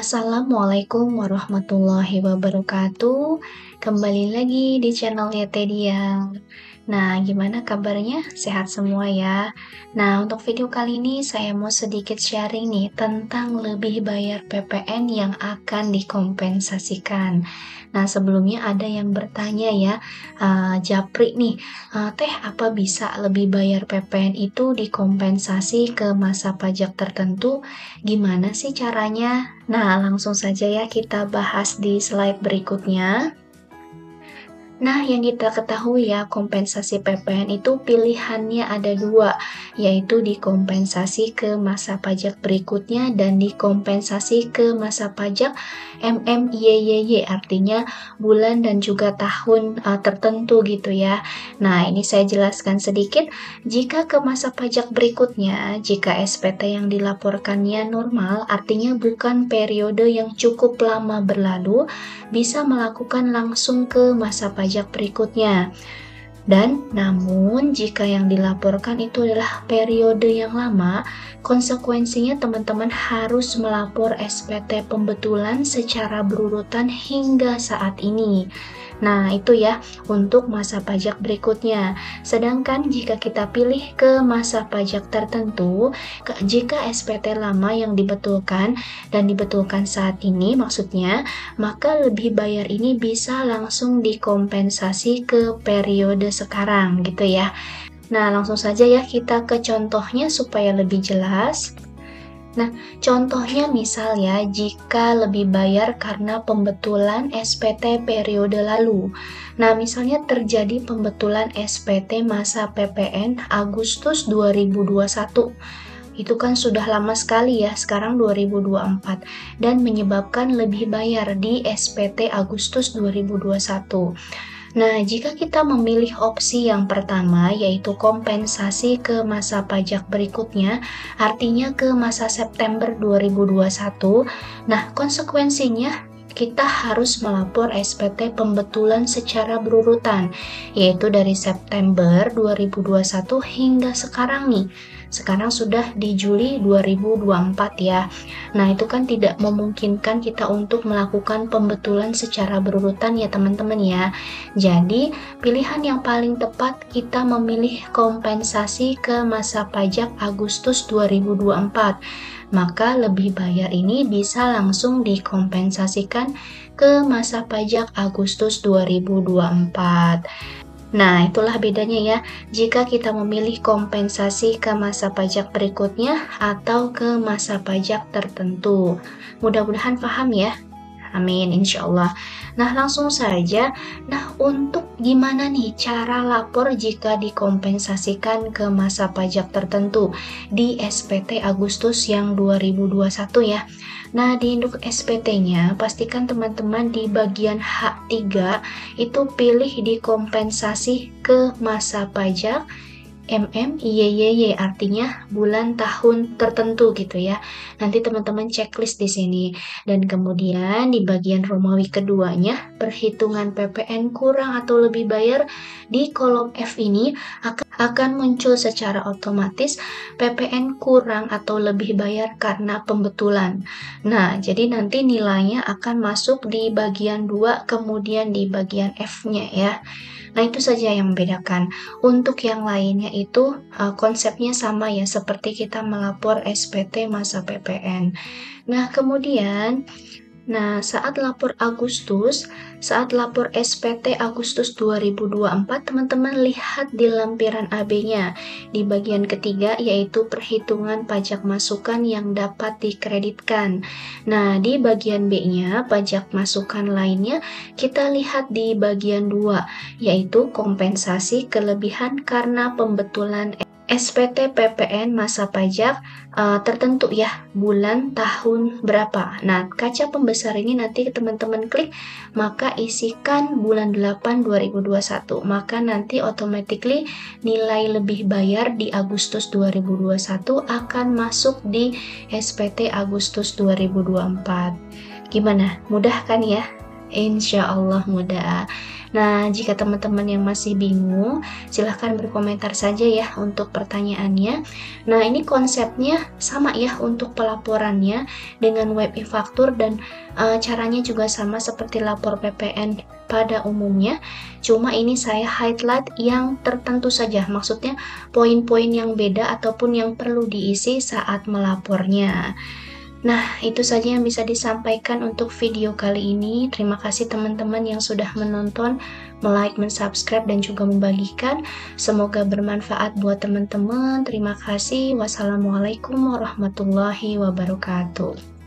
Assalamualaikum warahmatullahi wabarakatuh. Kembali lagi di channelnya Tedia. Nah, gimana kabarnya? Sehat semua ya? Nah, untuk video kali ini saya mau sedikit sharing nih tentang lebih bayar PPN yang akan dikompensasikan. Nah, sebelumnya ada yang bertanya ya, Japri nih, Teh apa bisa lebih bayar PPN itu dikompensasi ke masa pajak tertentu? Gimana sih caranya? Nah, langsung saja ya kita bahas di slide berikutnya. Nah, yang kita ketahui ya, kompensasi PPN itu pilihannya ada dua, yaitu dikompensasi ke masa pajak berikutnya dan dikompensasi ke masa pajak MMYYY, artinya bulan dan juga tahun tertentu gitu ya. Nah, ini saya jelaskan sedikit. Jika ke masa pajak berikutnya, jika SPT yang dilaporkannya normal, artinya bukan periode yang cukup lama berlalu, bisa melakukan langsung ke masa pajak berikutnya. Dan namun jika yang dilaporkan itu adalah periode yang lama, konsekuensinya teman-teman harus melapor SPT pembetulan secara berurutan hingga saat ini. Nah, itu ya untuk masa pajak berikutnya. Sedangkan jika kita pilih ke masa pajak tertentu, jika SPT lama yang dibetulkan dan dibetulkan saat ini maksudnya, maka lebih bayar ini bisa langsung dikompensasi ke periode sekarang gitu ya. Nah, langsung saja ya kita ke contohnya supaya lebih jelas. Nah, contohnya misal ya, jika lebih bayar karena pembetulan SPT periode lalu. Nah, misalnya terjadi pembetulan SPT masa PPN Agustus 2021. Itu kan sudah lama sekali ya, sekarang 2024, dan menyebabkan lebih bayar di SPT Agustus 2021. Nah, jika kita memilih opsi yang pertama, yaitu kompensasi ke masa pajak berikutnya, artinya ke masa September 2021, nah konsekuensinya kita harus melapor SPT pembetulan secara berurutan, yaitu dari September 2021 hingga sekarang nih. Sekarang sudah di Juli 2024 ya. Nah, itu kan tidak memungkinkan kita untuk melakukan pembetulan secara berurutan ya teman-teman ya. Jadi, pilihan yang paling tepat kita memilih kompensasi ke masa pajak Agustus 2024. Maka lebih bayar ini bisa langsung dikompensasikan ke masa pajak Agustus 2024. Nah, itulah bedanya ya, jika kita memilih kompensasi ke masa pajak berikutnya atau ke masa pajak tertentu. Mudah-mudahan paham ya. Amin, insya Allah. Nah, langsung saja. Nah, untuk gimana nih cara lapor jika dikompensasikan ke masa pajak tertentu di SPT Agustus yang 2021 ya. Nah, di induk SPT-nya, pastikan teman-teman di bagian H3 itu pilih dikompensasi ke masa pajak MMYYY, artinya bulan tahun tertentu gitu ya. Nanti teman-teman checklist di sini. Dan kemudian di bagian Romawi keduanya, perhitungan PPN kurang atau lebih bayar, di kolom F ini akan muncul secara otomatis PPN kurang atau lebih bayar karena pembetulan. Nah, jadi nanti nilainya akan masuk di bagian 2 kemudian di bagian F-nya ya. Nah, itu saja yang membedakan. Untuk yang lainnya itu konsepnya sama ya, seperti kita melapor SPT masa PPN. Nah, kemudian saat lapor SPT Agustus 2024, teman-teman lihat di lampiran AB-nya di bagian ketiga, yaitu perhitungan pajak masukan yang dapat dikreditkan. Nah, di bagian B-nya, pajak masukan lainnya, kita lihat di bagian 2, yaitu kompensasi kelebihan karena pembetulan SPT PPN masa pajak tertentu ya, bulan tahun berapa. Nah, kaca pembesar ini nanti teman-teman klik, maka isikan bulan 8 2021. Maka nanti automatically nilai lebih bayar di Agustus 2021 akan masuk di SPT Agustus 2024. Gimana? Mudah kan ya? Insya Allah mudah. Nah, jika teman-teman yang masih bingung, silahkan berkomentar saja ya untuk pertanyaannya. Nah, ini konsepnya sama ya untuk pelaporannya dengan web e-faktur dan caranya juga sama seperti lapor PPN pada umumnya. Cuma ini saya highlight yang tertentu saja, maksudnya poin-poin yang beda ataupun yang perlu diisi saat melapornya. Nah, itu saja yang bisa disampaikan untuk video kali ini. Terima kasih teman-teman yang sudah menonton, like, subscribe, dan juga membagikan. Semoga bermanfaat buat teman-teman. Terima kasih. Wassalamualaikum warahmatullahi wabarakatuh.